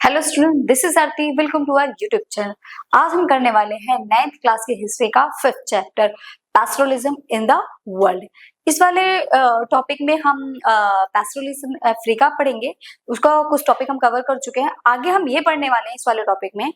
Hello student, this is Aarti. Welcome to our YouTube channel. आज हम करने वाले हैं 9th क्लास की हिस्ट्री का 5th chapter, pastoralism in the world. इस वाले टॉपिक में हम पैस्टोरलिज्म अफ्रीका पढ़ेंगे। उसका कुछ टॉपिक हम कवर कर चुके हैं। आगे हम ये पढ़ने वाले हैं इस वाले टॉपिक में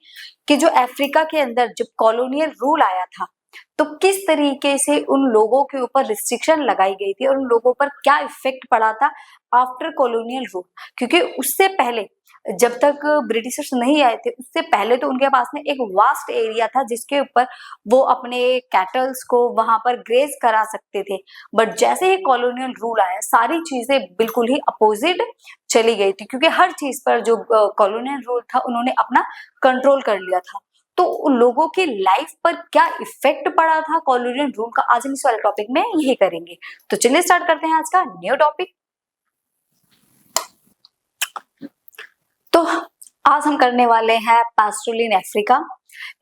कि जो अफ्रीका के अंदर जब कॉलोनियल रूल आया था तो किस तरीके से उन लोगों के ऊपर रिस्ट्रिक्शन लगाई गई थी और उन लोगों पर क्या इफेक्ट पड़ा था आफ्टर कॉलोनियल रूल। क्योंकि उससे पहले जब तक ब्रिटिशर्स नहीं आए थे उससे पहले तो उनके पास में एक वास्ट एरिया था जिसके ऊपर वो अपने कैटल्स को वहां पर ग्रेज करा सकते थे। बट जैसे ही कॉलोनियल रूल आया सारी चीजें बिल्कुल ही अपोजिट चली गई थी, क्योंकि हर चीज पर जो कॉलोनियल रूल था उन्होंने अपना कंट्रोल कर लिया था। तो उन लोगों की लाइफ पर क्या इफेक्ट पड़ा था कॉलोनियल रूल का, आज हम इस वाले टॉपिक में यही करेंगे। तो चलिए स्टार्ट करते हैं आज का न्यू टॉपिक। तो आज हम करने वाले हैं पैस्टोरल इन अफ्रीका।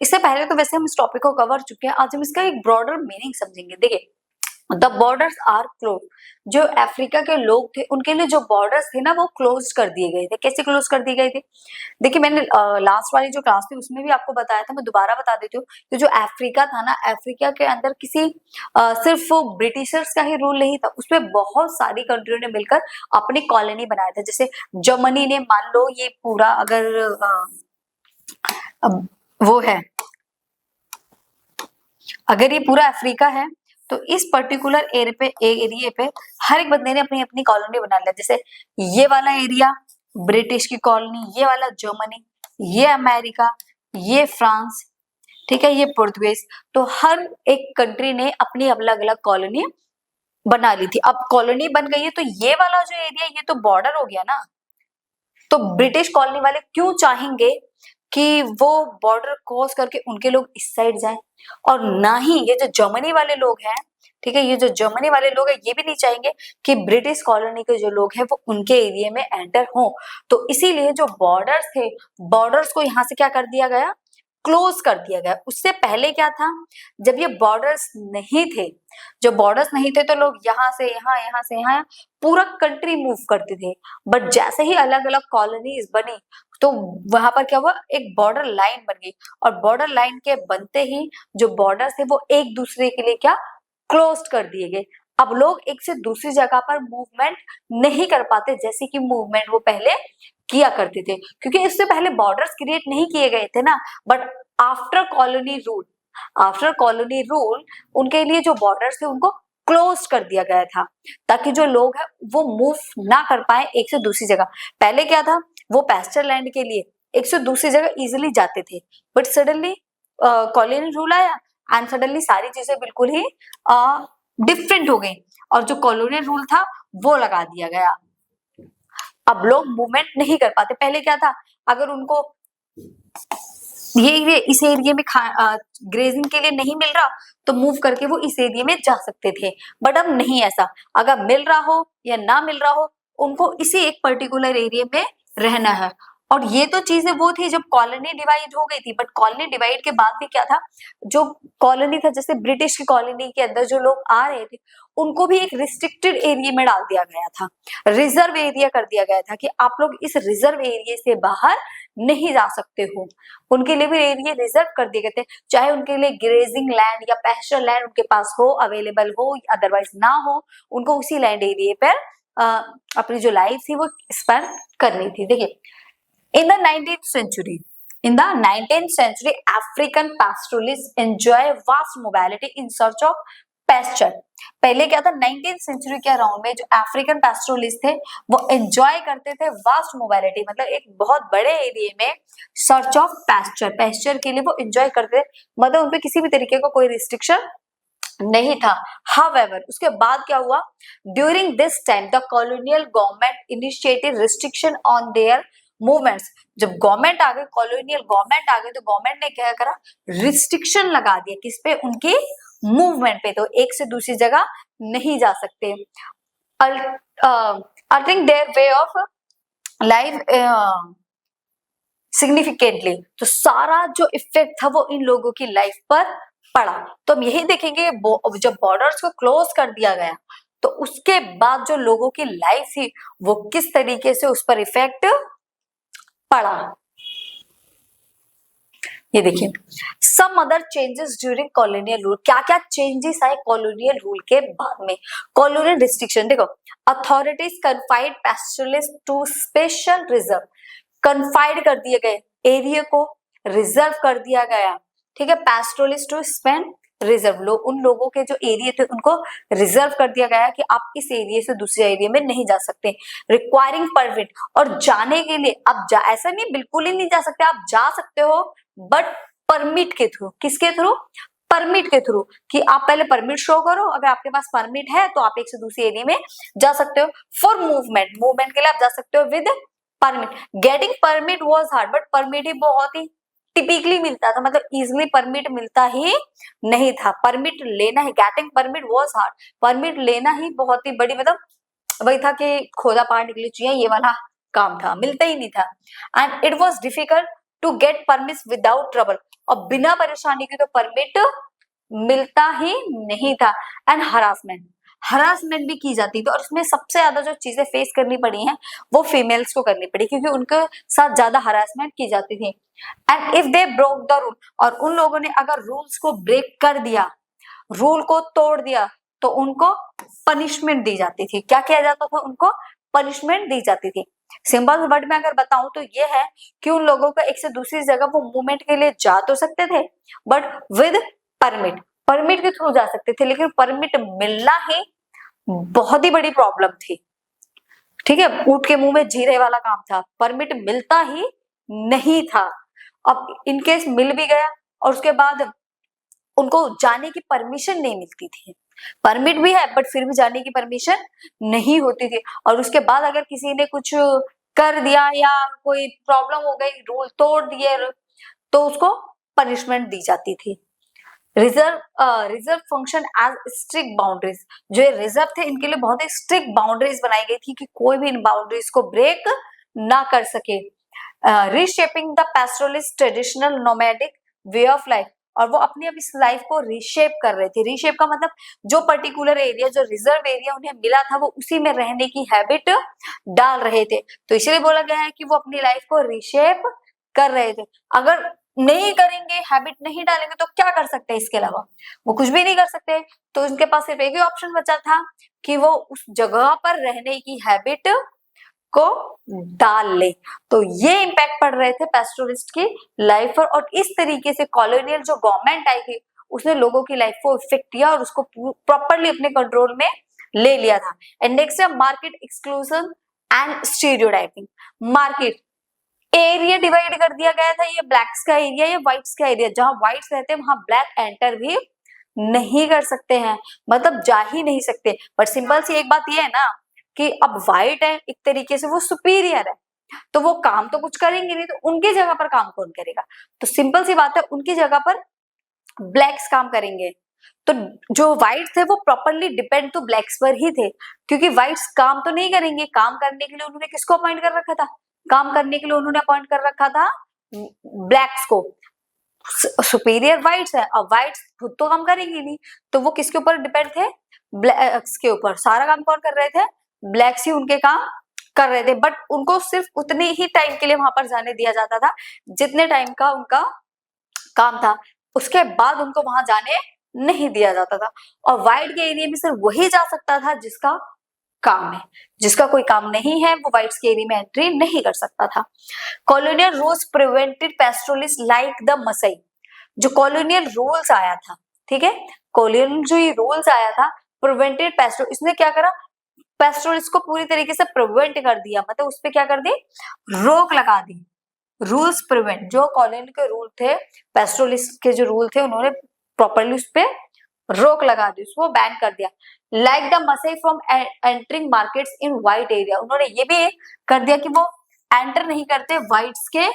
इससे पहले तो वैसे हम इस टॉपिक को कवर चुके हैं, आज हम इसका एक ब्रॉडर मीनिंग समझेंगे। देखिए, द बॉर्डर्स आर क्लोज। जो अफ्रीका के लोग थे उनके लिए जो बॉर्डर्स थे ना वो क्लोज कर दिए गए थे। कैसे क्लोज कर दिए गए थे? देखिए, मैंने लास्ट वाली जो क्लास थी उसमें भी आपको बताया था, मैं दोबारा बता देती हूँ कि जो अफ्रीका था ना, अफ्रीका के अंदर किसी सिर्फ ब्रिटिशर्स का ही रूल नहीं था, उसमें बहुत सारी कंट्रियों ने मिलकर अपनी कॉलोनी बनाया था। जैसे जर्मनी ने, मान लो ये पूरा अगर वो है, अगर ये पूरा अफ्रीका है तो इस पर्टिकुलर एरिया पे हर एक बंदे ने अपनी अपनी कॉलोनी बना लिया। जैसे ये वाला एरिया ब्रिटिश की कॉलोनी, ये वाला जर्मनी, ये अमेरिका, ये फ्रांस, ठीक है, ये पुर्तगाल। तो हर एक कंट्री ने अपनी अलग अलग कॉलोनी बना ली थी। अब कॉलोनी बन गई है तो ये वाला जो एरिया ये तो बॉर्डर हो गया ना। तो ब्रिटिश कॉलोनी वाले क्यों चाहेंगे कि वो बॉर्डर क्रॉस करके उनके लोग इस साइड जाएं, और ना ही ये जो जर्मनी वाले लोग हैं, ठीक है, ये जो जर्मनी वाले लोग हैं ये भी नहीं चाहेंगे कि ब्रिटिश कॉलोनी के जो लोग हैं वो उनके एरिया में एंटर हों। तो इसीलिए जो बॉर्डर्स थे, बॉर्डर्स को यहाँ से क्या कर दिया गया, क्लोज कर दिया गया। उससे पहले क्या था, जब ये बॉर्डर्स नहीं थे, जब बॉर्डर्स नहीं थे तो लोग यहाँ से यहाँ, यहाँ से यहाँ पूरा कंट्री मूव करते थे। बट जैसे ही अलग अलग कॉलोनीज बनी तो वहां पर क्या हुआ, एक बॉर्डर लाइन बन गई, और बॉर्डर लाइन के बनते ही जो बॉर्डर थे वो एक दूसरे के लिए क्या, क्लोज कर दिए गए। अब लोग एक से दूसरी जगह पर मूवमेंट नहीं कर पाते जैसे कि मूवमेंट वो पहले किया करते थे, क्योंकि इससे पहले बॉर्डर्स क्रिएट नहीं किए गए थे ना। But after colony rule, after colony rule उनके लिए जो बॉर्डर्स थे उनको क्लोज कर दिया गया था, ताकि जो लोग हैं वो मूव ना कर पाए एक से दूसरी जगह। पहले क्या था, वो पैस्चर लैंड के लिए एक से दूसरी जगह इजिली जाते थे, बट सडनली कॉलोनी रूल आया एंड सडनली सारी चीजें बिल्कुल ही डिफरेंट हो गई, और जो कॉलोनियल रूल था वो लगा दिया गया। अब लोग मूवमेंट नहीं कर पाते। पहले क्या था, अगर उनको ये इस एरिया में ग्रेजिंग के लिए नहीं मिल रहा तो मूव करके वो इस एरिया में जा सकते थे। बट अब नहीं ऐसा, अगर मिल रहा हो या ना मिल रहा हो उनको इसी एक पर्टिकुलर एरिया में रहना है। और ये तो चीजें वो थी जब कॉलोनी डिवाइड हो गई थी, बट कॉलोनी डिवाइड के बाद भी क्या था, जो कॉलोनी था, जैसे ब्रिटिश की कॉलोनी के अंदर जो लोग आ रहे थे उनको भी एक रिस्ट्रिक्टेड एरिया में डाल दिया गया था, रिजर्व एरिया कर दिया गया था कि आप लोग इस रिजर्व एरिया से बाहर नहीं जा सकते हो। उनके लिए भी एरिया रिजर्व कर दिए गए थे, चाहे उनके लिए ग्रेजिंग लैंड या पैस्चर लैंड उनके पास हो, अवेलेबल हो, अदरवाइज ना हो, उनको उसी लैंड एरिया पर अपनी जो लाइफ थी वो स्पेंड करनी थी। देखिए, in the 19th century, in the 19th century African pastoralists enjoy vast mobility in search of pasture। पहले क्या था, 19th century के अराउंड में जो अफ्रीकन पैस्टोरलिस्ट थे वो एंजॉय करते थे वास्ट मोबिलिटी, मतलब एक बहुत बड़े एरिया में सर्च ऑफ पैस्चर, पैस्चर के लिए वो एंजॉय करते थे, मतलब उनपे किसी भी तरीके का कोई रिस्ट्रिक्शन नहीं था। However, उसके बाद क्या हुआ, during this time the colonial government initiated restriction on their movements. जब गवर्नमेंट आ गई, कॉलोनियल गवर्नमेंट आ गई, तो गवर्नमेंट ने क्या करा, रिस्ट्रिक्शन लगा दिया किस पे, उनकी मूवमेंट पे, तो एक से दूसरी जगह नहीं जा सकते। I think their way of life significantly, तो सारा जो इफेक्ट था वो इन लोगों की लाइफ पर पड़ा। तो हम यही देखेंगे, जब बॉर्डर्स को क्लोज कर दिया गया तो उसके बाद जो लोगों की लाइफ थी वो किस तरीके से उस पर इफेक्ट पड़ा। ये देखिए, some other changes during colonial rule, क्या क्या चेंजेस आए कॉलोनियल रूल के बाद में। कॉलोनियल रिस्ट्रिक्शन देखो, authorities confined pastoralist to special reserve, confined कर दिए गए एरिया को, रिजर्व कर दिया गया, ठीक है, पैस्टोरलिस्ट टू स्पेंड रिजर्व, लोग उन लोगों के जो एरिया थे उनको रिजर्व कर दिया गया कि आप इस एरिया से दूसरे एरिया में नहीं जा सकते, रिक्वायरिंग परमिट, और जाने के लिए आप ऐसा नहीं बिल्कुल ही नहीं जा सकते, आप जा सकते हो बट परमिट के थ्रू, किसके थ्रू, परमिट के थ्रू, कि आप पहले परमिट शो करो, अगर आपके पास परमिट है तो आप एक से दूसरे एरिया में जा सकते हो। फॉर मूवमेंट, मूवमेंट के लिए आप जा सकते हो with permit. Getting permit was hard, but permit ही बहुत ही टिपिकली मिलता था, मतलब इजिली परमिट मिलता ही नहीं था, परमिट लेना ही, getting permit was hard, permit लेना ही बहुत ही बड़ी, मतलब वही था कि खोदा पहाड़ निकली चुहिया, ये वाला काम था, मिलता ही नहीं था। And it was difficult to get permit without trouble, और बिना परेशानी के तो परमिट मिलता ही नहीं था। एंड हरासमेंट भी की जाती थी, और उसमें सबसे ज्यादा जो चीजें फेस करनी पड़ी हैं वो फीमेल्स को करनी पड़ी, क्योंकि उनके साथ ज्यादा हरासमेंट की जाती थी। And if they broke the rule, और उन लोगों ने अगर रूल्स को ब्रेक कर दिया, रूल को तोड़ दिया, तो उनको पनिशमेंट दी जाती थी। क्या किया जाता था, उनको पनिशमेंट दी जाती थी। सिंपल वर्ड में अगर बताऊं तो ये है कि उन लोगों को एक से दूसरी जगह वो मूवमेंट के लिए जा तो सकते थे बट विद परमिट, परमिट के थ्रू जा सकते थे, लेकिन परमिट मिलना ही बहुत ही बड़ी प्रॉब्लम थी, ठीक है, ऊंट के मुंह में जीरे वाला काम था, परमिट मिलता ही नहीं था। अब इनकेस मिल भी गया और उसके बाद उनको जाने की परमिशन नहीं मिलती थी, परमिट भी है बट फिर भी जाने की परमिशन नहीं होती थी, और उसके बाद अगर किसी ने कुछ कर दिया या कोई प्रॉब्लम हो गई, रूल तोड़ दिए, तो उसको पनिशमेंट दी जाती थी। Reserve function as strict boundaries, जो ये रिजर्व थे इनके लिए बहुत ही स्ट्रिक्ट बाउंड्रीज बनाई गई थी कि कोई भी इन बाउंड्रीज को ब्रेक ना कर सके। Reshaping the pastoralist traditional nomadic way of life, और वो अपनी इस लाइफ को रीशेप कर रहे थे। रीशेप का मतलब जो पर्टिकुलर एरिया, जो रिजर्व एरिया उन्हें मिला था, वो उसी में रहने की हैबिट डाल रहे थे, तो इसलिए बोला गया है कि वो अपनी लाइफ को रीशेप कर रहे थे। अगर नहीं करेंगे, हैबिट नहीं डालेंगे, तो क्या कर सकते हैं, इसके अलावा वो कुछ भी नहीं कर सकते। तो उनके पास सिर्फ एक ही ऑप्शन बचा था कि वो उस जगह पर रहने की हैबिट को डाल ले। तो ये इम्पैक्ट पड़ रहे थे पेस्टोरिस्ट की लाइफ पर, और इस तरीके से कॉलोनियल जो गवर्नमेंट आई थी उसने लोगों की लाइफ को इफेक्ट किया और उसको प्रॉपरली अपने कंट्रोल में ले लिया था। एंड नेक्स्ट है market exclusion and stereotyping. Market area divide कर दिया गया था, ये ब्लैक्स का एरिया, ये व्हाइट्स का एरिया, जहां व्हाइट्स रहते हैं वहां ब्लैक एंटर भी नहीं कर सकते हैं, मतलब जा ही नहीं सकते। बट सिंपल सी एक बात ये है ना कि अब व्हाइट है, एक तरीके से वो सुपीरियर है, तो वो काम तो कुछ करेंगे नहीं, तो उनकी जगह पर काम कौन करेगा, तो सिंपल सी बात है उनकी जगह पर ब्लैक्स काम करेंगे। तो जो व्हाइट थे वो प्रॉपरली डिपेंड तो ब्लैक्स पर ही थे, क्योंकि व्हाइट्स काम तो नहीं करेंगे, काम करने के लिए उन्होंने किसको अपॉइंट कर रखा था, काम करने के लिए उन्होंने अपॉइंट कर रखा था ब्लैक्स को। सुपीरियर व्हाइट्स है, अब व्हाइट्स खुद तो काम करेंगे नहीं, तो वो किसके ऊपर डिपेंड थे, ब्लैक्स के ऊपर। सारा काम कौन कर रहे थे, ब्लैक्स ही उनके काम कर रहे थे, बट उनको सिर्फ उतने ही टाइम के लिए वहां पर जाने दिया जाता था जितने टाइम का उनका काम था, उसके बाद उनको वहां जाने नहीं दिया जाता था। और व्हाइट के एरिया में सिर्फ वही जा सकता था जिसका काम है, जिसका कोई काम नहीं है वो व्हाइट्स के एरिया में एंट्री नहीं कर सकता था। Colonial rules prevented pastoralist like the मसई। जो कॉलोनियल रूल्स आया था, ठीक है, कॉलोनियल जो ये रूल्स आया था प्रिवेंटेड पेस्टोर, इसने क्या करा, पेस्टोरलिस्ट को पूरी तरीके से प्रिवेंट कर दिया, मतलब उस पर क्या कर दी, रोक लगा दी। रूल्स प्रिवेंट, जो कॉलोनी के रूल थे, पेस्टोरलिस्ट के जो रूल थे, उन्होंने प्रॉपरली उस पर रोक लगा दी, उसको बैन कर दिया। लाइक द मसई from entering markets in white area, उन्होंने ये भी कर दिया कि वो एंटर नहीं करते व्हाइट्स के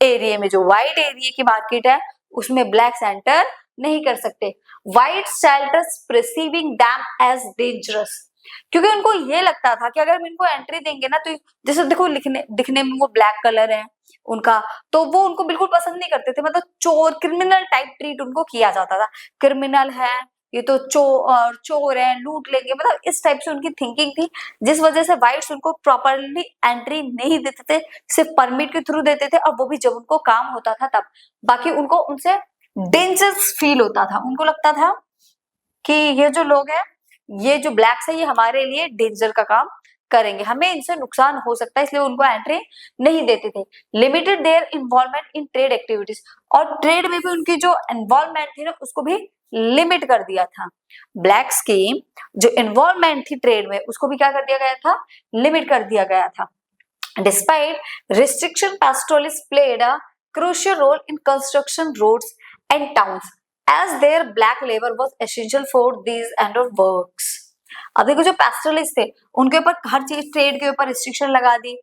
एरिया में, जो व्हाइट एरिया की मार्केट है उसमें ब्लैक्स एंटर नहीं कर सकते। White shelters perceiving them as dangerous, क्योंकि उनको ये लगता था कि अगर हम इनको एंट्री देंगे ना, तो जैसे देखो दिखने में वो ब्लैक कलर है उनका, तो वो उनको बिल्कुल पसंद नहीं करते थे, मतलब चोर क्रिमिनल टाइप ट्रीट उनको किया जाता था, क्रिमिनल है, ये तो चोर है, लूट लेंगे, मतलब इस टाइप से उनकी थिंकिंग थी, जिस वजह से व्हाइट्स उनको प्रॉपरली एंट्री नहीं देते थे, सिर्फ परमिट के थ्रू देते थे, और वो भी जब उनको काम होता था तब। बाकी उनको उनसे डेंजरस फील होता था, उनको लगता था कि ये जो लोग हैं, ये जो ब्लैक्स है, ये हमारे लिए डेंजर का काम करेंगे, हमें इनसे नुकसान हो सकता है, इसलिए उनको एंट्री नहीं देते थे। Limited their involvement in trade activities, और ट्रेड में भी उनकी जो इन्वॉल्वमेंट थी ना, उसको भी लिमिट कर दिया था। ब्लैक्स की जो इन्वॉल्वमेंट थी ट्रेड में, उसको भी क्या कर दिया गया था, लिमिट कर दिया गया था। Despite restriction, pastoralists played a crucial role in construction roads and towns, as their black labor was essential for these end of works. अब देखो जो pastoralists थे, उनके ऊपर हर चीज ट्रेड के ऊपर रिस्ट्रिक्शन लगा दी,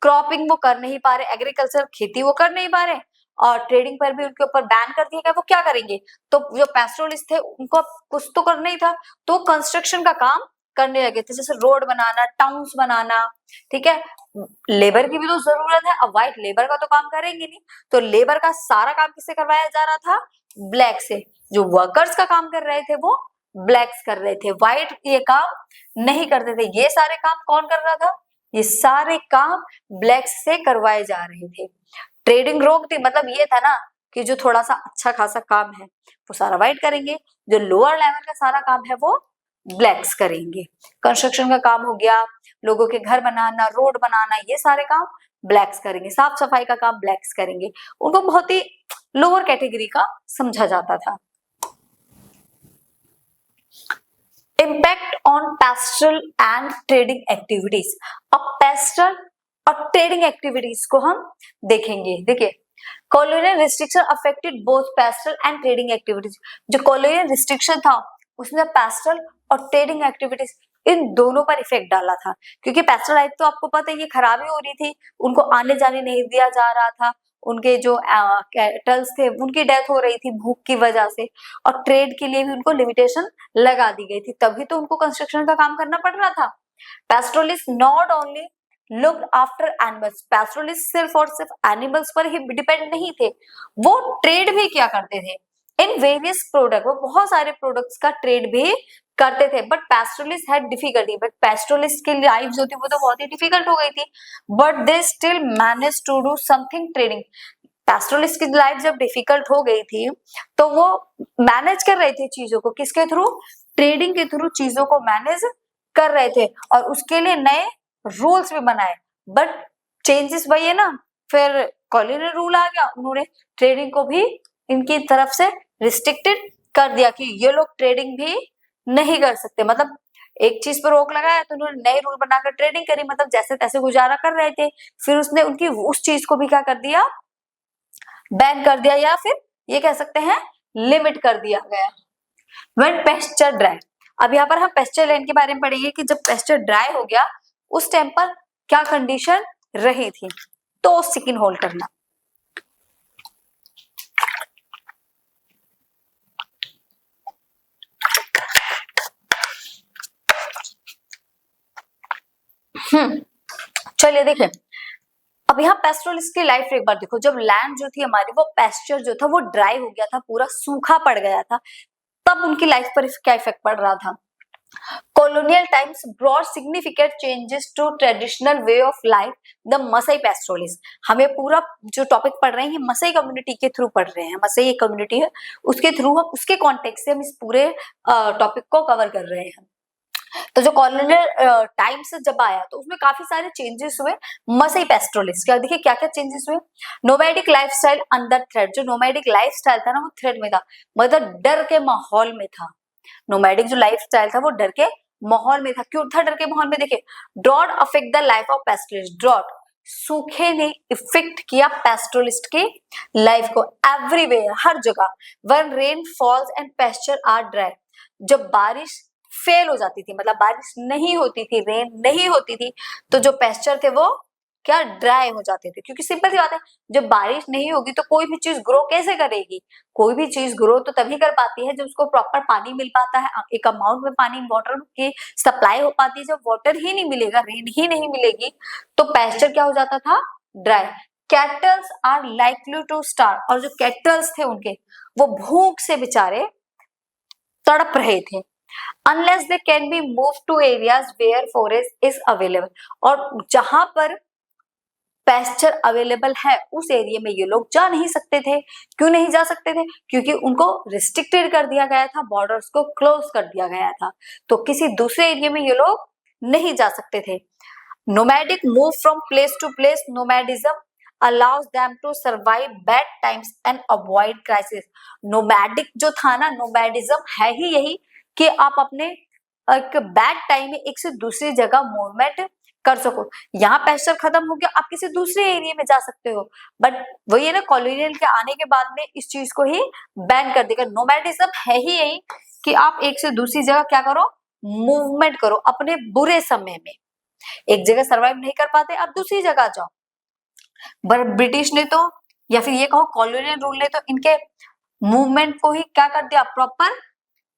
क्रॉपिंग वो कर नहीं पा रहे, एग्रीकल्चर खेती वो कर नहीं पा रहे, और ट्रेडिंग पर भी उनके ऊपर बैन कर दिया गया। वो क्या करेंगे, तो जो पैस्टोरलिस्ट थे उनको कुछ तो करना ही था, तो कंस्ट्रक्शन का काम करने लगे थे, जैसे रोड बनाना, टाउन्स बनाना, ठीक है। लेबर की भी तो जरूरत है, अब व्हाइट लेबर का तो काम करेंगे नहीं, तो लेबर का सारा काम किससे करवाया जा रहा था, ब्लैक से। जो वर्कर्स का काम कर रहे थे वो ब्लैक्स कर रहे थे, व्हाइट ये काम नहीं करते थे। ये सारे काम कौन कर रहा था, ये सारे काम ब्लैक्स से करवाए जा रहे थे। ट्रेडिंग रोक थी, मतलब ये था ना कि जो थोड़ा सा अच्छा खासा काम है वो सारा व्हाइट करेंगे, जो लोअर लेवल का सारा काम है वो ब्लैक्स करेंगे। कंस्ट्रक्शन का काम हो गया, लोगों के घर बनाना, रोड बनाना, ये सारे काम ब्लैक्स करेंगे। साफ सफाई का काम ब्लैक्स करेंगे। उनको बहुत ही लोअर कैटेगरी का समझा जाता था। Impact on pastoral and trading activities. अब पेस्टरल और ट्रेडिंग एक्टिविटीज को हम देखेंगे। देखिए, colonial restriction affected both pastoral and trading activities. जो कॉलोनियल रिस्ट्रिक्शन था उसने पेस्टरल और ट्रेडिंग एक्टिविटीज इन दोनों पर इफेक्ट डाला था, क्योंकि पेस्टरल लाइफ तो आपको पता है ये खराबी हो रही थी, उनको आने जाने नहीं दिया जा रहा था, उनके जो कैटल्स थे उनकी डेथ हो रही थी भूख की वजह से, और ट्रेड के लिए भी उनको लिमिटेशन लगा दी गई थी, तभी तो उनको कंस्ट्रक्शन का काम करना पड़ रहा था। Pastoralist not only looked after animals, pastoralist सिर्फ और सिर्फ एनिमल्स पर ही डिपेंड नहीं थे, वो ट्रेड भी क्या करते थे इन वेरियस प्रोडक्ट, वो बहुत सारे प्रोडक्ट्स का ट्रेड भी करते थे। बट पैस्टोरलिस्ट हैड डिफिकल्टी, बट पैस्टोरलिस्ट की लाइफ जो थी वो तो बहुत ही डिफिकल्ट हो गई थी, but they still manage to do something trading. Pastoralist की लाइफ जब डिफिकल्ट हो गई थी तो वो मैनेज कर रहे थे चीजों को, किसके थ्रू, ट्रेडिंग के थ्रू चीजों को मैनेज कर रहे थे, और उसके लिए नए रूल्स भी बनाए। बट चेंजेस वही है ना, फिर कॉलोनियल रूल आ गया, उन्होंने ट्रेडिंग को भी इनकी तरफ से रिस्ट्रिक्टेड कर दिया कि ये लोग ट्रेडिंग भी नहीं कर सकते। मतलब एक चीज पर रोक लगाया तो उन्होंने नए रूल बनाकर ट्रेडिंग करी, मतलब जैसे तैसे गुजारा कर रहे थे, फिर उसने उनकी उस चीज को भी क्या कर दिया, बैन कर दिया, या फिर ये कह सकते हैं लिमिट कर दिया गया। व्हेन पेस्चर ड्राई, अब यहाँ पर हम पेस्चर लैंड के बारे में पढ़ेंगे कि जब पेस्चर ड्राई हो गया उस टाइम पर क्या कंडीशन रही थी, तो सेकंड होल्ड करना। चलिए देखिए, अब यहाँ पेस्टोरलिस्ट की लाइफ एक बार देखो। जब लैंड जो थी हमारी, वो पेस्चर जो था वो ड्राई हो गया था, पूरा सूखा पड़ गया था, तब उनकी लाइफ पर क्या इफेक्ट पड़ रहा था। colonial times brought significant changes to traditional way of life, the Masai pastoralists। हमें पूरा जो टॉपिक पढ़ रहे हैं मसई कम्युनिटी के थ्रू पढ़ रहे हैं, मसई एक कम्युनिटी है उसके थ्रू हम उसके कॉन्टेक्स्ट से हम इस पूरे टॉपिक को कवर कर रहे हैं। तो जो कॉलोनियल टाइम्स जब आया तो उसमें काफी सारे चेंजेस हुए मसई पेस्टोरलिस्ट के। देखिए क्या क्या चेंजेस हुए। नोमैडिक लाइफस्टाइल अंडर थ्रेट, जो नोमैडिक लाइफस्टाइल था ना वो थ्रेट में था, मतलब डर के माहौल में था। नोमैडिक जो लाइफस्टाइल था वो डर के माहौल में था। क्यों था डर के माहौल में? देखिए, drought affect the life of pastoralist. Drought, सूखे ने इफेक्ट किया पेस्टोरलिस्ट की लाइफ को एवरीवेयर, हर जगह। When rain falls and pasture are dry, जब बारिश फेल हो जाती थी, मतलब बारिश नहीं होती थी, रेन नहीं होती थी, तो जो पेस्चर थे वो क्या ड्राई हो जाते थे। क्योंकि सिंपल सी बात है, जब बारिश नहीं होगी तो कोई भी चीज ग्रो कैसे करेगी? कोई भी चीज ग्रो तो तभी कर पाती है जब उसको प्रॉपर पानी मिल पाता है, एक अमाउंट में पानी, वाटर की सप्लाई हो पाती है। जब वाटर ही नहीं मिलेगा, रेन ही नहीं मिलेगी, तो पेस्चर क्या हो जाता था? Dry. Cattles are likely to starve, और जो कैटल्स थे उनके वो भूख से बेचारे तड़प रहे थे। Unless they can be move to areas where forest is available, और जहां पर पेस्चर अवेलेबल है उस एरिया में ये लोग जा नहीं सकते थे। क्यों नहीं जा सकते थे? क्योंकि उनको रिस्ट्रिक्टेड कर दिया गया था, बॉर्डर्स को क्लोज कर दिया गया था, तो किसी दूसरे एरिया में ये लोग नहीं जा सकते थे। Nomadic move from place to place, nomadism allows them to survive bad times and avoid crisis। Nomadic जो था ना, नोमैडिज्म है ही यही कि आप अपने एक बैड टाइम में एक से दूसरी जगह मूवमेंट कर सको। यहाँ पेस्चर खत्म हो गया, आप किसी दूसरे एरिया में जा सकते हो, बट वही है ना, कॉलोनियल के आने के बाद में इस चीज को ही बैन कर देगा। नोमैडिज्म है ही यही कि आप एक से दूसरी जगह क्या करो, मूवमेंट करो अपने बुरे समय में। एक जगह सरवाइव नहीं कर पाते, आप दूसरी जगह जाओ। पर ब्रिटिश ने तो, या फिर ये कहो कॉलोनियल रूल ने तो इनके मूवमेंट को ही क्या कर दिया, प्रॉपर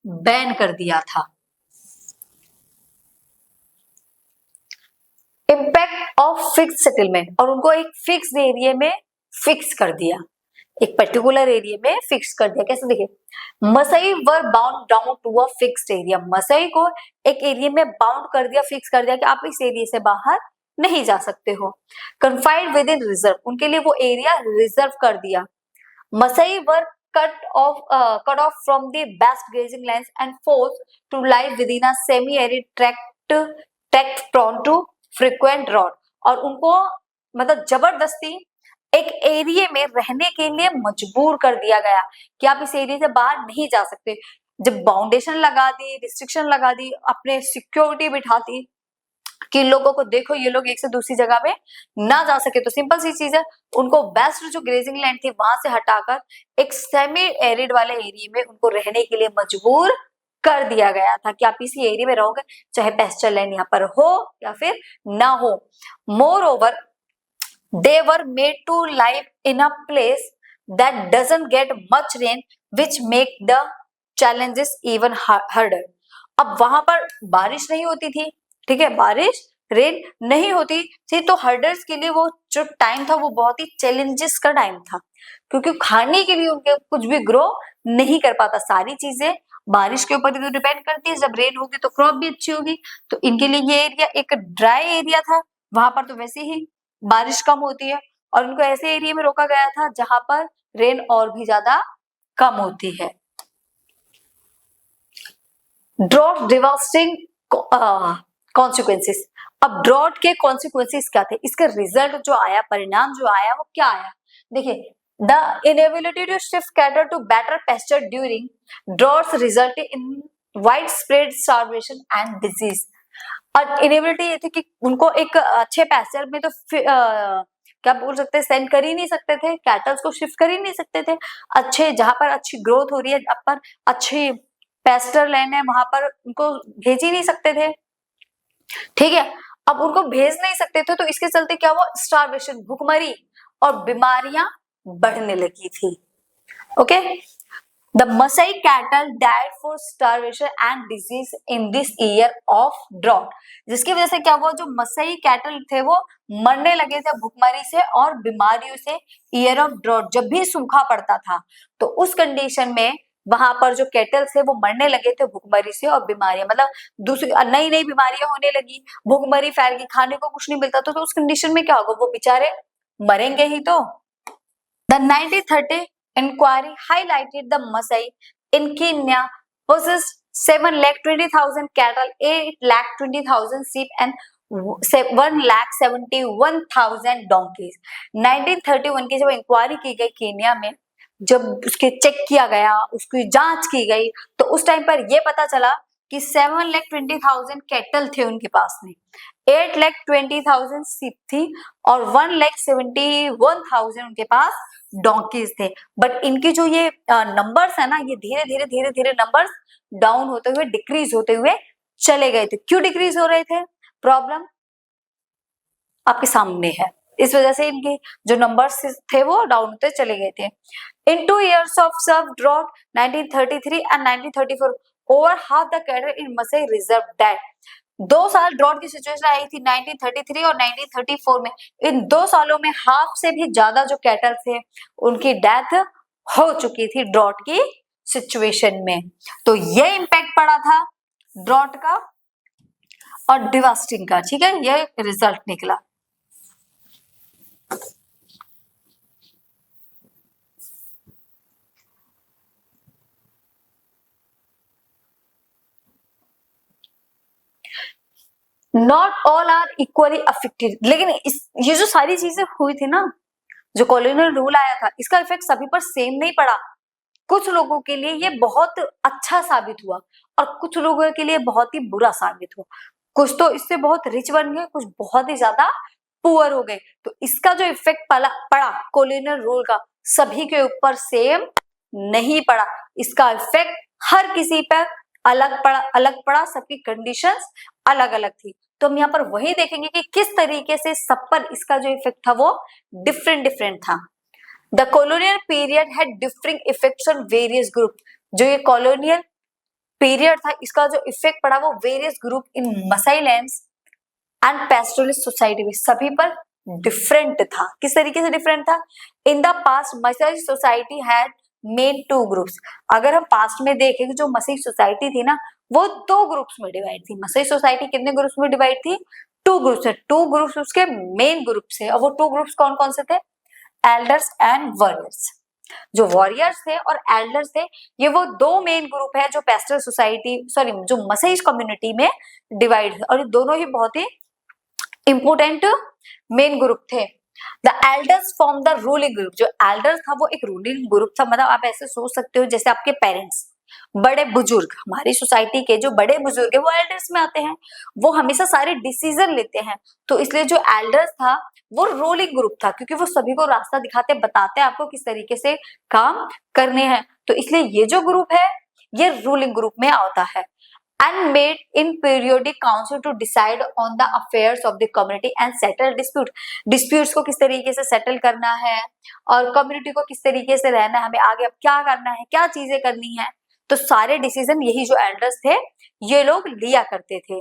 बैन कर दिया था। इम्पैक्ट ऑफ फिक्स सेटलमेंट, और उनको एक फिक्स एरिया में फिक्स कर दिया, एक पर्टिकुलर एरिया में फिक्स कर दिया। कैसे देखिए, Maasai were bound down to a fixed area, Maasai को एक एरिया में बाउंड कर दिया, फिक्स कर दिया कि आप इस एरिया से बाहर नहीं जा सकते हो। कन्फाइंड विद इन रिजर्व, उनके लिए वो एरिया रिजर्व कर दिया। मसई वर cut off from the best grazing lands and forced to live within a semi-arid tract prone to frequent drought, और उनको मतलब जबरदस्ती एक एरिया में रहने के लिए मजबूर कर दिया गया कि आप इस एरिया से बाहर नहीं जा सकते। जब बाउंडेशन लगा दी, रिस्ट्रिक्शन लगा दी, अपने सिक्योरिटी बिठा दी कि लोगों को देखो ये लोग एक से दूसरी जगह में ना जा सके, तो सिंपल सी चीज है, उनको बेस्ट जो ग्रेजिंग लैंड थी वहां से हटाकर एक सेमी एरिड वाले एरिया में उनको रहने के लिए मजबूर कर दिया गया था कि आप इसी एरिया में रहोगे, चाहे पेस्चर लैंड यहाँ पर हो या फिर ना हो। Moreover they were made to live in a place that doesn't get much rain which make the challenges even harder. अब वहां पर बारिश नहीं होती थी, ठीक है, बारिश रेन नहीं होती थी, तो हर्डर्स के लिए वो जो टाइम था वो बहुत ही चैलेंजेस का टाइम था, क्योंकि खाने के लिए उनके कुछ भी ग्रो नहीं कर पाता। सारी चीजें बारिश के ऊपर ही डिपेंड करती है, जब रेन होगी तो क्रॉप भी अच्छी होगी। तो इनके लिए ये एरिया एक ड्राई एरिया था, वहां पर तो वैसे ही बारिश कम होती है, और उनको ऐसे एरिया में रोका गया था जहां पर रेन और भी ज्यादा कम होती है। ड्रॉट डिवास्टिंग कॉन्सिक्वेंसेस, अब ड्रॉट के कॉन्सिक्वेंसेस क्या थे, इसका रिजल्ट जो आया, परिणाम जो आया वो क्या आया, देखिए, the inability to shift cattle to better pasture during droughts result in widespread starvation and disease. और इनएबिलिटी ये थी कि उनको एक अच्छे पेस्चर में तो क्या बोल सकते हैं, सेंड कर ही नहीं सकते थे, कैटल्स को शिफ्ट कर ही नहीं सकते थे। अच्छे जहां पर अच्छी ग्रोथ हो रही है, जहां पर अच्छी पेस्चर लैंड है, वहां पर उनको भेज ही नहीं सकते थे, ठीक है। अब उनको भेज नहीं सकते थे तो इसके चलते क्या हुआ, स्टार्वेशन, भूखमरी और बीमारियां बढ़ने लगी थी। Okay, the Maasai cattle died for starvation and disease in this year of drought, जिसकी वजह से क्या हुआ, जो मसई कैटल थे वो मरने लगे थे भूखमरी से और बीमारियों से। ईयर ऑफ ड्रॉट, जब भी सूखा पड़ता था तो उस कंडीशन में वहां पर जो कैटल थे वो मरने लगे थे भूखमरी से और बीमारियां, मतलब दूसरी नई नई बीमारियां होने लगी, भूखमरी फैल गई, खाने को कुछ नहीं मिलता था, तो उस कंडीशन में क्या होगा, वो बेचारे मरेंगे ही। तो द 1930 इंक्वायरी हाईलाइटेड द मसई इन Kenya possessed 7,20,000 cattle, 8,20,000 sheep and 1,71,000 donkeys। 1931 की जब इंक्वायरी की गई केन्या में, जब उसके चेक किया गया, उसकी जांच की गई, तो उस टाइम पर यह पता चला कि 7,20,000 कैटल थे उनके पास में, 8,20,000 सीप थी और 1,71,000 उनके पास डोंकीज थे। बट इनकी जो ये नंबर्स है ना, ये धीरे धीरे धीरे धीरे नंबर्स डाउन होते हुए, डिक्रीज होते हुए चले गए थे। क्यों डिक्रीज हो रहे थे, प्रॉब्लम आपके सामने है, इस वजह से इनके जो नंबर्स थे वो डाउन होते चले गए थे। In 2 years of serve drought 1933 and 1934 over half the cattle in Masai Reserve died। 2 साल ड्रॉट की सिचुएशन आई थी 1933 और 1934 में। इन 2 सालों में हाफ से भी ज्यादा जो कैटल थे उनकी डेथ हो चुकी थी ड्रॉट की सिचुएशन में। तो ये इम्पैक्ट पड़ा था ड्रॉट का और डिवास्टिंग का, ठीक है, ये रिजल्ट निकला। Not all are equally affected, लेकिन ये जो सारी चीजें हुई थी ना, जो कॉलोनियल रूल आया था, इसका इफेक्ट सभी पर सेम नहीं पड़ा। कुछ लोगों के लिए ये बहुत अच्छा साबित हुआ और कुछ लोगों के लिए बहुत ही बुरा साबित हुआ। कुछ तो इससे बहुत रिच बन गए, कुछ बहुत ही ज्यादा पुअर हो गए। तो इसका जो इफेक्ट पड़ा कॉलोनियल रूल का, सभी के ऊपर सेम नहीं पड़ा। इसका इफेक्ट हर किसी पर अलग पड़ा, सबकी कंडीशंस अलग अलग थी। तो हम यहाँ पर वही देखेंगे कि किस तरीके से सब पर इसका जो इफेक्ट था वो डिफरेंट था। The colonial period had differing effects on various group. जो ये कॉलोनियल पीरियड था, इसका जो इफेक्ट पड़ा वो various group in Maasai lands and pastoralist society में सभी पर डिफरेंट था। किस तरीके से डिफरेंट था? In the past Maasai society had main two groups. अगर हम पास्ट में देखें कि जो मसाई सोसाइटी थी ना, वो दो ग्रुप्स में डिवाइड थी। मसाई सोसाइटी कितने ग्रुप्स में डिवाइड थी? टू ग्रुप्स है। टू ग्रुप्स उसके मेन ग्रुप्स है, और वो टू ग्रुप्स कौन कौन से थे? Elders and warriors. जो वॉरियर्स थे और एल्डर्स थे, ये वो दो मेन ग्रुप है जो पेस्टल सोसाइटी जो मसाई कम्युनिटी में डिवाइड है, और ये दोनों ही बहुत ही इंपोर्टेंट मेन ग्रुप थे। The elders form the ruling group. जो एल्डर्स था वो एक रूलिंग ग्रुप था। मतलब आप ऐसे सोच सकते हो जैसे आपके पेरेंट्स, बड़े बुजुर्ग, हमारी सोसाइटी के जो बड़े बुजुर्ग है वो एल्डर्स में आते हैं। वो हमेशा सारे डिसीजन लेते हैं। तो इसलिए जो एल्डर्स था वो रूलिंग ग्रुप था, क्योंकि वो सभी को रास्ता दिखाते, बताते हैं आपको किस तरीके से काम करने हैं। तो इसलिए ये जो ग्रुप है ये रूलिंग ग्रुप में आता है। and made in periodic council to decide on the affairs of the community and settle disputes को किस तरीके से सेटल करना है और कम्युनिटी को किस तरीके से रहना है, हमें आगे अब क्या करना है, क्या चीजें करनी है। तो सारे डिसीजन यही जो एल्डर्स थे ये लोग लिया करते थे।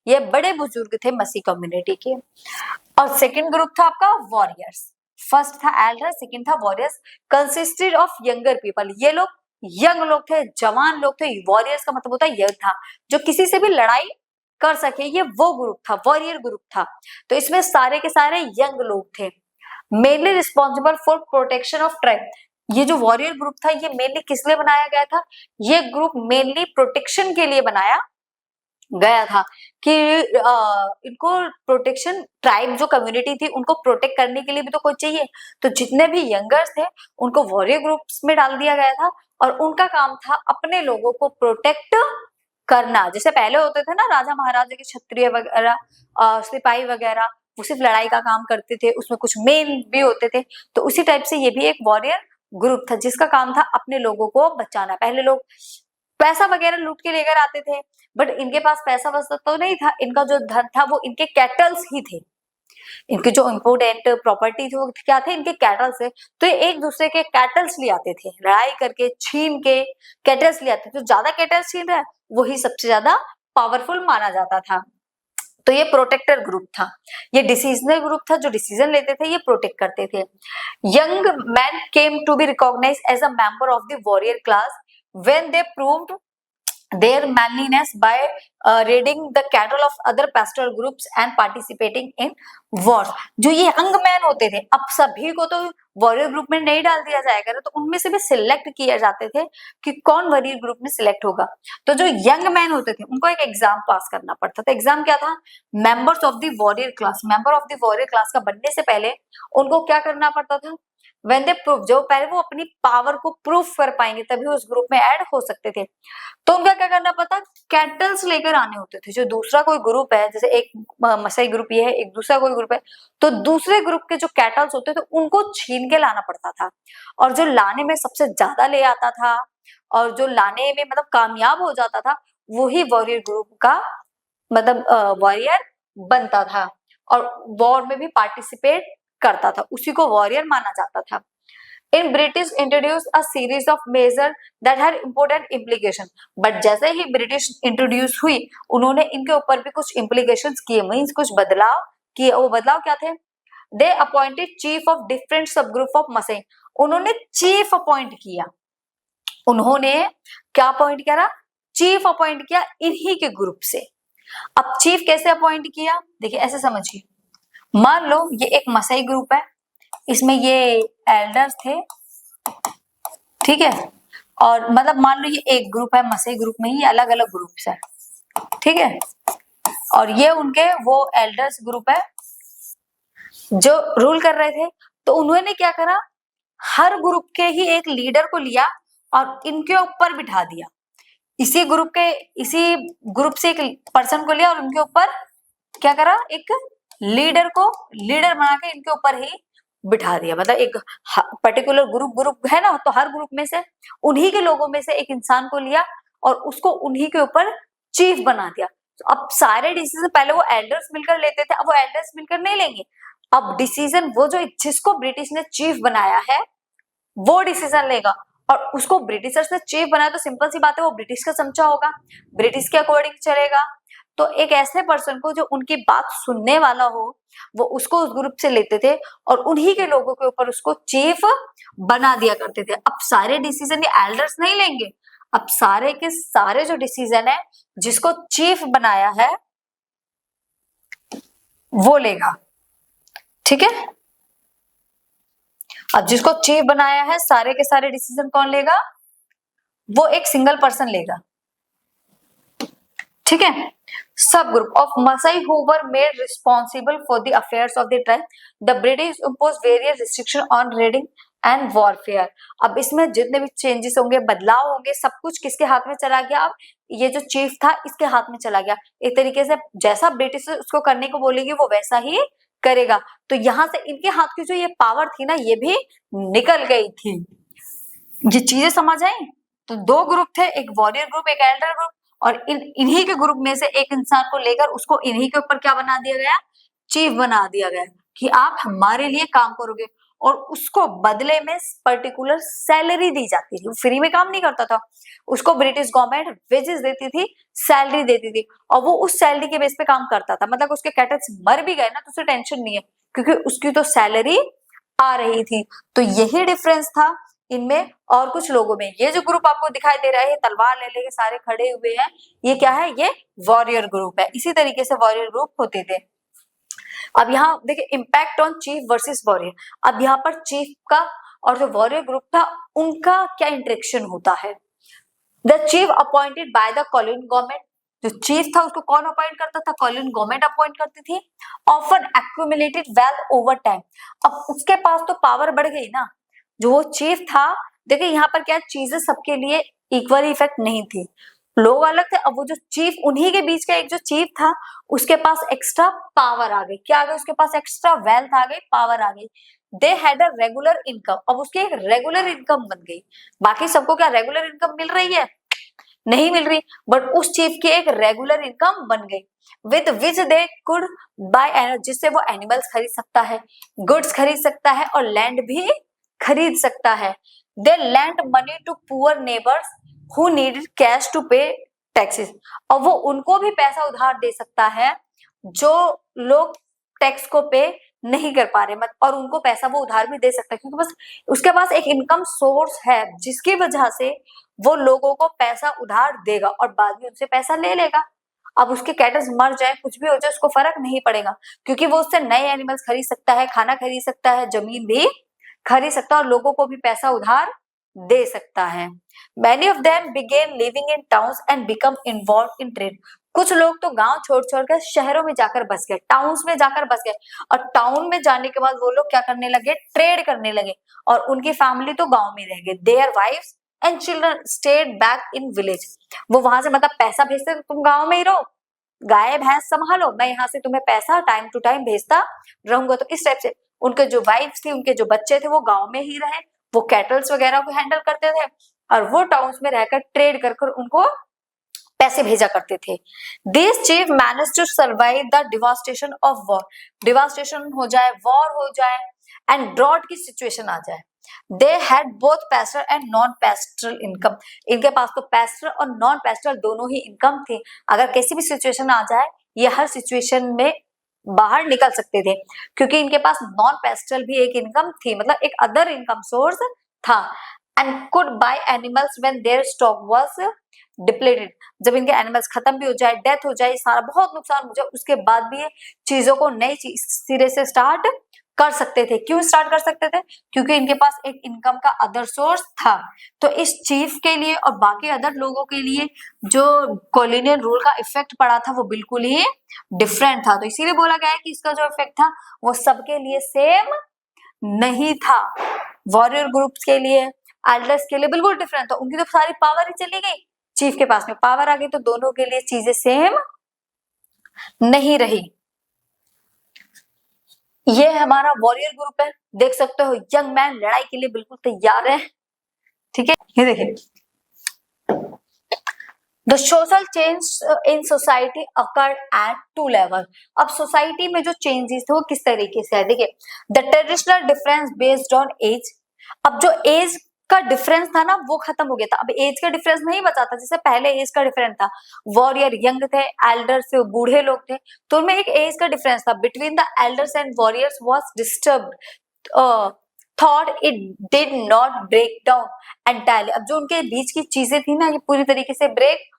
ये बड़े बुजुर्ग थे मसी कम्युनिटी के। और सेकंड ग्रुप था आपका वॉरियर्स। फर्स्ट था एल्डर, सेकंड था warriors. Consisted of younger people. ये लोग यंग लोग थे, जवान लोग थे। वॉरियर्स का मतलब होता है यंग था, जो किसी से भी लड़ाई कर सके, ये वो ग्रुप था, वॉरियर ग्रुप था। तो इसमें सारे के सारे यंग लोग थे। Mainly responsible for protection of tribe. ये जो वॉरियर ग्रुप था ये मेनली किस लिए बनाया गया था? ये ग्रुप मेनली प्रोटेक्शन के लिए बनाया गया था कि इनको प्रोटेक्शन, ट्राइब जो कम्युनिटी थी उनको प्रोटेक्ट करने के लिए भी तो कोई चाहिए। तो जितने भी यंगर्स थे उनको वॉरियर ग्रुप्स में डाल दिया गया था और उनका काम था अपने लोगों को प्रोटेक्ट करना। जैसे पहले होते थे ना राजा महाराजा के क्षत्रिय वगैरह, सिपाही वगैरह, वो सिर्फ लड़ाई का काम करते थे, उसमें कुछ मेन भी होते थे। तो उसी टाइप से ये भी एक वॉरियर ग्रुप था जिसका काम था अपने लोगों को बचाना। पहले लोग पैसा वगैरह लूट के लेकर आते थे, बट इनके पास पैसा वैसा तो नहीं था। इनका जो धन था वो इनके कैटल्स ही थे। इनकी जो इम्पोर्टेंट प्रॉपर्टी थी वो क्या थे? इनके कैटल्स थे। तो ये एक दूसरे के कैटल्स ले आते थे, लड़ाई करके छीन के कैटल्स ले आते थे। जो ज्यादा कैटल्स छीन रहा है वही सबसे ज्यादा पावरफुल माना जाता था। तो ये प्रोटेक्टर ग्रुप था। ये डिसीजनल ग्रुप था, जो डिसीजन लेते थे ये प्रोटेक्ट करते थे। Young man came to be recognized as a member of the warrior class when they proved their manliness by raiding the cattle of other pastoral groups and participating in wars। जो ये young man होते थे, अब सभी को तो warrior group में नहीं डाल दिया जाएगा ना, तो उनमें से भी सिलेक्ट किए जाते थे कि कौन वॉरियर ग्रुप में सिलेक्ट होगा। तो जो यंग मैन होते थे उनको एक एग्जाम पास करना पड़ता था। एग्जाम क्या था? Members of the warrior class. Member of the warrior class का बनने से पहले उनको क्या करना पड़ता था? When they prove, जो पहले वो अपनी पावर को प्रूफ कर पाएंगे तभी उस ग्रुप में ऐड हो सकते थे। तो उनका क्या करना पड़ता? कैटल्स लेकर आने होते थे। जो दूसरा कोई ग्रुप है, जैसे एक मसाई ग्रुप ये है, एक दूसरा कोई ग्रुप है, तो दूसरे ग्रुप के जो कैटल्स होते थे उनको छीन के लाना पड़ता था। और जो लाने में सबसे ज्यादा ले आता था और जो लाने में मतलब कामयाब हो जाता था, वही वॉरियर ग्रुप का मतलब वॉरियर बनता था और वॉर में भी पार्टिसिपेट करता था, उसी को वॉरियर माना जाता था। In British introduce a series of measure that had important implication. But जैसे ही ब्रिटिश इंट्रोड्यूस हुई उन्होंने इनके ऊपर भी कुछ इम्प्लीकेशंस किए, मींस कुछ बदलाव किए। वो बदलाव क्या थे? दे अपॉइंटेड चीफ ऑफ डिफरेंट सब ग्रुप ऑफ मसाई। उन्होंने चीफ अपॉइंट किया। उन्होंने क्या अपॉइंट करा, चीफ अपॉइंट किया इन्हीं के ग्रुप से। अब चीफ कैसे अपॉइंट किया, देखिए ऐसे समझिए, मान लो ये एक मसाई ग्रुप है, इसमें ये एल्डर्स थे, ठीक है, और मतलब मान लो ये एक ग्रुप है, मसाई ग्रुप में ही अलग अलग ग्रुप्स है, ठीक है, और ये उनके वो एल्डर्स ग्रुप है जो रूल कर रहे थे। तो उन्होंने क्या करा, हर ग्रुप के ही एक लीडर को लिया और इनके ऊपर बिठा दिया, इसी ग्रुप से एक पर्सन को लिया और उनके ऊपर क्या करा, एक लीडर को लीडर बना के इनके ऊपर ही बिठा दिया। मतलब एक पर्टिकुलर ग्रुप है ना, तो हर ग्रुप में से उन्हीं के लोगों में से एक इंसान को लिया और उसको उन्हीं के ऊपर चीफ बना दिया। तो अब सारे डिसीजन पहले वो एल्डर्स मिलकर लेते थे, अब वो एल्डर्स मिलकर नहीं लेंगे, अब डिसीजन वो जो जिसको ब्रिटिश ने चीफ बनाया है वो डिसीजन लेगा, और उसको ब्रिटिशर्स ने चीफ बनाया तो सिंपल सी बात है वो ब्रिटिश का चमचा होगा, ब्रिटिश के अकॉर्डिंग चलेगा। तो एक ऐसे पर्सन को जो उनकी बात सुनने वाला हो वो उसको उस ग्रुप से लेते थे और उन्हीं के लोगों के ऊपर उसको चीफ बना दिया करते थे। अब सारे डिसीजन ये एल्डर्स नहीं लेंगे, अब सारे के सारे जो डिसीजन है जिसको चीफ बनाया है वो लेगा, ठीक है। अब जिसको चीफ बनाया है सारे के सारे डिसीजन कौन लेगा, वो एक सिंगल पर्सन लेगा, ठीक है। Sub group of Maasai who were made responsible for the affairs of the tribe, the British impose various restriction on reading and warfare. अब इसमें जितने भी चेंजेस होंगे, बदलाव होंगे, सब कुछ किसके हाथ में चला गया, अब ये जो चीफ था इसके हाथ में चला गया। एक तरीके से जैसा ब्रिटिश उसको करने को बोलेगी वो वैसा ही करेगा। तो यहाँ से इनके हाथ की जो ये पावर थी ना ये भी निकल गई थी। ये चीजें समझ आई। तो दो ग्रुप थे, एक वॉरियर ग्रुप एक एल्डर ग्रुप, और इन्हीं के ग्रुप में से एक इंसान को लेकर उसको इन्हीं के ऊपर क्या बना दिया गया, चीफ बना दिया गया कि आप हमारे लिए काम करोगे, और उसको बदले में पर्टिकुलर सैलरी दी जाती थी। वो फ्री में काम नहीं करता था, उसको ब्रिटिश गवर्नमेंट वेजेस देती थी, सैलरी देती थी, और वो उस सैलरी के बेस पे काम करता था। मतलब उसके कैटल्स मर भी गए ना तो उसे टेंशन नहीं है क्योंकि उसकी तो सैलरी आ रही थी। तो यही डिफरेंस था इनमें और कुछ लोगों में। ये जो ग्रुप आपको दिखाई दे रहा है तलवार ले लेके सारे खड़े हुए हैं, ये क्या है, ये वॉरियर ग्रुप है। इसी तरीके से वॉरियर ग्रुप होते थे। अब यहाँ देखिए impact on chief versus warrior. अब यहाँ पर चीफ का और जो वॉरियर ग्रुप था उनका क्या इंटरेक्शन होता है। The chief appointed by the colony government, जो चीफ था उसको कौन अपॉइंट करता था, कॉलोनी गवर्नमेंट अपॉइंट करती थी। Often accumulated wealth over time, अब उसके पास तो पावर बढ़ गई ना, जो वो चीफ था। देखिए यहाँ पर क्या चीजें सबके लिए इक्वली इफेक्ट नहीं थी, लोग अलग थे। अब वो जो चीफ उन्हीं के बीच का एक जो चीफ था उसके पास एक्स्ट्रा पावर आ गई। क्या आ गई, उसके पास एक्स्ट्रा वेल्थ आ गई, पावर आ गई। They had a regular income, अब उसकी एक रेगुलर इनकम बन गई। बाकी सबको क्या रेगुलर इनकम मिल रही है, नहीं मिल रही, बट उस चीफ की एक रेगुलर इनकम बन गई। With which they could bye, जिससे वो एनिमल्स खरीद सकता है, गुड्स खरीद सकता है और लैंड भी खरीद सकता है। They lend money to poor neighbours who needed cash to pay taxes, और वो उनको भी पैसा उधार दे सकता है जो लोग टैक्स को पे नहीं कर पा रहे, और उनको पैसा वो उधार भी दे सकता है क्योंकि बस उसके पास एक इनकम सोर्स है जिसकी वजह से वो लोगों को पैसा उधार देगा और बाद में उनसे पैसा ले लेगा। अब उसके कैटल्स मर जाए कुछ भी हो जाए उसको फर्क नहीं पड़ेगा क्योंकि वो उससे नए एनिमल्स खरीद सकता है, खाना खरीद सकता है, जमीन भी खरीद सकता है और लोगों को भी पैसा उधार दे सकता है। Many of them began living in towns and become involved in trade. कुछ लोग तो गांव छोड़ छोड़ कर शहरों में जाकर बस गए, टाउन्स में जाकर बस गए, और टाउन में जाने के बाद वो लोग क्या करने लगे, ट्रेड करने लगे, और उनकी फैमिली तो गांव में रह गई। Their wives and children stayed back in village. वो वहां से मतलब पैसा भेजते थे, तुम गांव में ही रहो, गाय भैंस संभालो, मैं यहाँ से तुम्हें पैसा टाइम टू टाइम भेजता रहूंगा। तो इस टाइप से उनके जो वाइफ्स थी, उनके जो बच्चे थे वो गांव में ही रहे, वो कैटल्स वगैरह को हैंडल करते थे और वो टाउन्स में रहकर ट्रेड कर कर उनको पैसे भेजा करते थे। This chief manage to survive the devastation of war, devastation हो जाए, वॉर हो जाए एंड ड्रॉट की सिचुएशन आ जाए। They had both pastoral and non pastoral income, इनके पास तो पैस्टरल और नॉन पैस्टरल दोनों ही इनकम थी। अगर किसी भी सिचुएशन आ जाए ये हर सिचुएशन में बाहर निकल सकते थे क्योंकि इनके पास नॉन पैस्टरल भी एक इनकम थी, मतलब एक अदर इनकम सोर्स था। And could by animals when there stock was depleted. जब इनके एनिमल्स खत्म भी हो जाए, डेथ हो जाए, सारा बहुत नुकसान हो जाए, उसके बाद भी ये चीजों को नई चीज सिरे से स्टार्ट कर सकते थे। क्यों स्टार्ट कर सकते थे? क्योंकि इनके पास एक इनकम का अदर सोर्स था। तो इस चीफ के लिए और बाकी अदर लोगों के लिए जो कॉलोनियल रूल का इफेक्ट पड़ा था वो बिल्कुल ही डिफरेंट था। तो इसीलिए बोला गया है कि इसका जो इफेक्ट था वो सबके लिए सेम नहीं था। वॉरियर ग्रुप्स के लिए, एल्डर्स के लिए बिल्कुल डिफरेंट था। उनकी तो सारी पावर ही चली गई, चीफ के पास में पावर आ गई, तो दोनों के लिए चीजें सेम नहीं रही। ये हमारा वॉरियर ग्रुप है, देख सकते हो यंग मैन लड़ाई के लिए बिल्कुल तैयार है। ठीक है, ये देखिए the social change in society occurred at two level. अब सोसाइटी में जो चेंजेस थे वो किस तरीके से है, देखिए the traditional difference based on age. अब जो एज का डिफरेंस था ना वो खत्म हो गया था, अब एज का डिफरेंस नहीं बचा था। जैसे पहले एज का डिफरेंस था, वॉरियर यंग थे, एल्डर्स थे, बूढ़े लोग थे, तो उनमें एक एज का डिफरेंस था। Between the elders and warriors was disturbed, thought it did not break down entirely. अब जो उनके बीच की चीजें थी ना ये पूरी तरीके से ब्रेक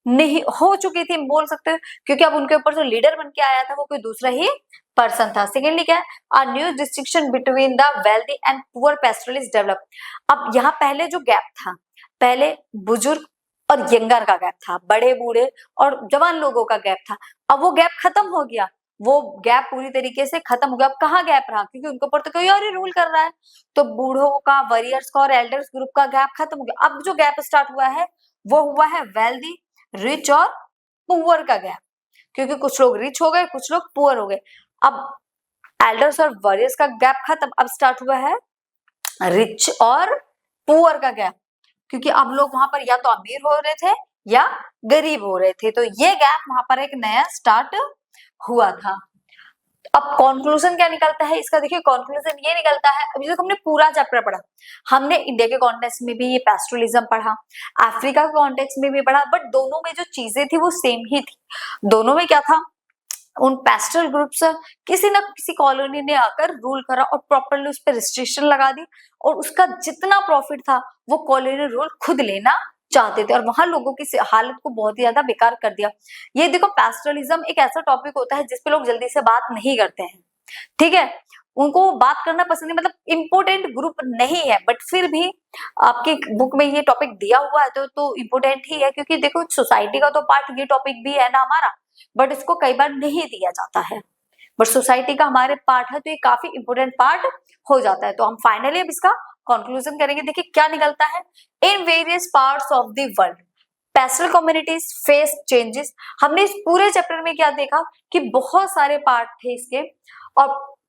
नहीं हो चुकी थी, बोल सकते हो, क्योंकि अब उनके ऊपर जो लीडर बन के आया था वो कोई दूसरा ही पर्सन था। सेकेंडली क्या है, a new distinction between the wealthy and poor pastoralist develop. अब यहाँ पहले जो गैप था, पहले बुजुर्ग और यंगर का गैप था, बड़े बूढ़े और जवान लोगों का गैप था, अब वो गैप खत्म हो गया। वो गैप पूरी तरीके से खत्म हो गया। अब कहाँ गैप रहा, क्योंकि उनके ऊपर तो कोई और ही रूल कर रहा है। तो बूढ़ों का, वॉरियर्स का और एल्डर्स ग्रुप का गैप खत्म हो गया। अब जो गैप स्टार्ट हुआ है वो हुआ है वेल्दी, रिच और पुअर का गैप, क्योंकि कुछ लोग रिच हो गए, कुछ लोग पुअर हो गए। अब एल्डर्स और वॉरियर्स का गैप खत्म, अब स्टार्ट हुआ है रिच और पुअर का गैप, क्योंकि अब लोग वहां पर या तो अमीर हो रहे थे या गरीब हो रहे थे। तो ये गैप वहां पर एक नया स्टार्ट हुआ था। अब कंक्लूजन क्या निकलता है इसका, देखिए कंक्लूजन ये निकलता है, अभी तक हमने पूरा चैप्टर पढ़ा, हमने इंडिया के कॉन्टेक्स्ट में भी ये पैस्टोरलिज्म पढ़ा, अफ्रीका के कॉन्टेक्स्ट में भी पढ़ा, बट दोनों में जो चीजें थी वो सेम ही थी। दोनों में क्या था, उन पेस्टल ग्रुप्स किसी ना किसी कॉलोनी ने आकर रूल करा और प्रॉपरली उस पर रिस्ट्रिक्शन लगा दी, और उसका जितना प्रॉफिट था वो कॉलोनी रूल खुद लेना चाहते थे, और वहां लोगों की हालत को बहुत ही ज्यादा बेकार कर दिया। ये देखो पैस्टोरलिज्म एक ऐसा टॉपिक होता है जिसपे लोग जल्दी से बात नहीं करते हैं, ठीक है, उनको बात करना पसंद नहीं, मतलब इम्पोर्टेंट ग्रुप नहीं है, बट फिर भी आपकी बुक में ये टॉपिक दिया हुआ है तो इम्पोर्टेंट ही है, क्योंकि देखो सोसाइटी का तो पार्ट ये टॉपिक भी है ना हमारा, बट इसको कई बार नहीं दिया जाता है, बट सोसाइटी का हमारे पार्ट है तो ये काफी इंपोर्टेंट पार्ट हो जाता है। तो हम फाइनली अब इसका कंक्लूजन करेंगे। देखिए क्या निकलता है, in various parts of the world pastel communities face changes. हमने इस पूरे चैप्टर में क्या देखा कि बहुत सारे पार्ट थे इसके, और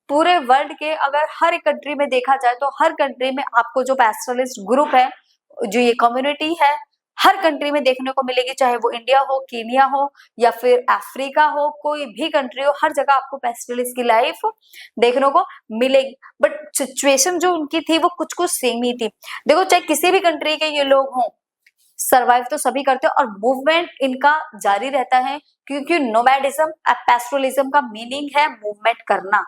पूरे वर्ल्ड के अगर हर एक कंट्री में देखा जाए तो हर कंट्री में आपको जो पैस्टलिस्ट ग्रुप है, जो ये कम्युनिटी है, हर कंट्री में देखने को मिलेगी, चाहे वो इंडिया हो, कीनिया हो या फिर अफ्रीका हो, कोई भी कंट्री हो, हर जगह आपको पैस्टलिस्ट की लाइफ देखने को मिलेगी। बट सिचुएशन जो उनकी थी वो कुछ कुछ सेम ही थी। देखो चाहे किसी भी कंट्री के ये लोग हों, सरवाइव तो सभी करते हैं और मूवमेंट इनका जारी रहता है, क्योंकि नोमैडिज्म पैस्टोरलिज्म का मीनिंग है मूवमेंट करना।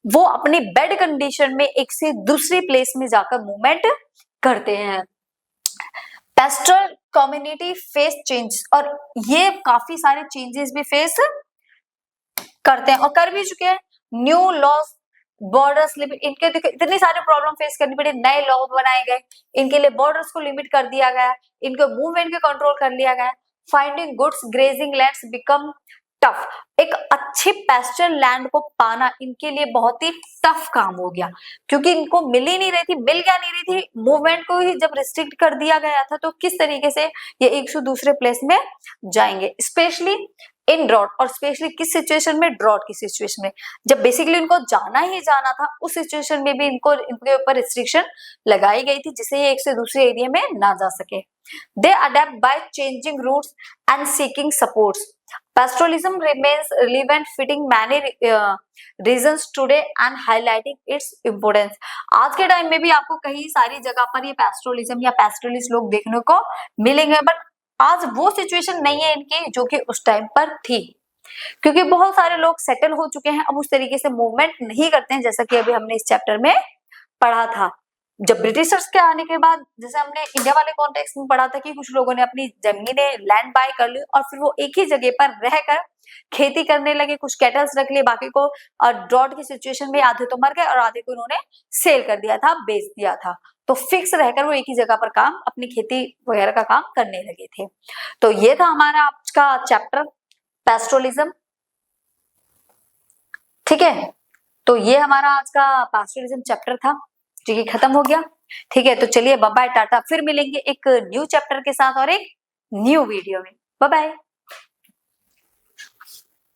वो अपनी बेड कंडीशन में एक से दूसरी प्लेस में जाकर मूवमेंट करते हैं। पेस्टल कम्युनिटी फेस चेंज, और ये काफी सारे चेंजेस भी फेस करते हैं और कर भी चुके हैं। न्यू लॉज, बॉर्डर्स लिमिट, इनके देखो इतनी सारी प्रॉब्लम फेस करनी पड़ी, नए लॉ बनाए गए, इनके लिए बॉर्डर्स को लिमिट कर दिया गया, इनके मूवमेंट के कंट्रोल कर लिया गया। Finding goods grazing lands become tough, एक अच्छी पेस्चर लैंड को पाना इनके लिए बहुत ही टफ काम हो गया, क्योंकि इनको मिल ही नहीं रही थी, मिल क्या नहीं रही थी, मूवमेंट को ही जब रिस्ट्रिक्ट कर दिया गया था तो किस तरीके से ये एक से दूसरे प्लेस में जाएंगे, स्पेशली इन ड्रॉट, और स्पेशली किस सिचुएशन में, ड्रॉट की सिचुएशन में, जब बेसिकली इनको जाना ही जाना था उस सिचुएशन में भी इनको इनके ऊपर रिस्ट्रिक्शन लगाई गई थी, जिससे ये एक से दूसरे एरिया में ना जा सके। They adapt by changing routes and seeking supports. Pastoralism remains relevant, fitting many reasons today and highlighting its importance. आज के टाइम में भी आपको कई सारी जगह पर ये पैस्टोरलिज्म या पैस्टोरलिस्ट लोग देखने को मिलेंगे, बट आज वो सिचुएशन नहीं है इनकी जो कि उस टाइम पर थी, क्योंकि बहुत सारे लोग सेटल हो चुके हैं, अब उस तरीके से मूवमेंट नहीं करते हैं जैसा कि अभी हमने इस चैप्टर में पढ़ा था। जब ब्रिटिशर्स के आने के बाद, जैसे हमने इंडिया वाले कॉन्टेक्स्ट में पढ़ा था कि कुछ लोगों ने अपनी जमीनें लैंड बाय कर ली और फिर वो एक ही जगह पर रहकर खेती करने लगे, कुछ कैटल्स रख लिए, बाकी को ड्रॉट की सिचुएशन में आधे तो मर गए और आधे को उन्होंने सेल कर दिया था, बेच दिया था। तो फिक्स रहकर वो एक ही जगह पर काम, अपनी खेती वगैरह का काम करने लगे थे। तो ये था हमारा आज का चैप्टर पैस्टोरलिज्म। ठीक है, तो ये हमारा आज का पैस्टोरलिज्म चैप्टर था जो कि खत्म हो गया। ठीक है, तो चलिए बाय बाय टाटा, फिर मिलेंगे एक न्यू चैप्टर के साथ और एक न्यू वीडियो में। Bye bye.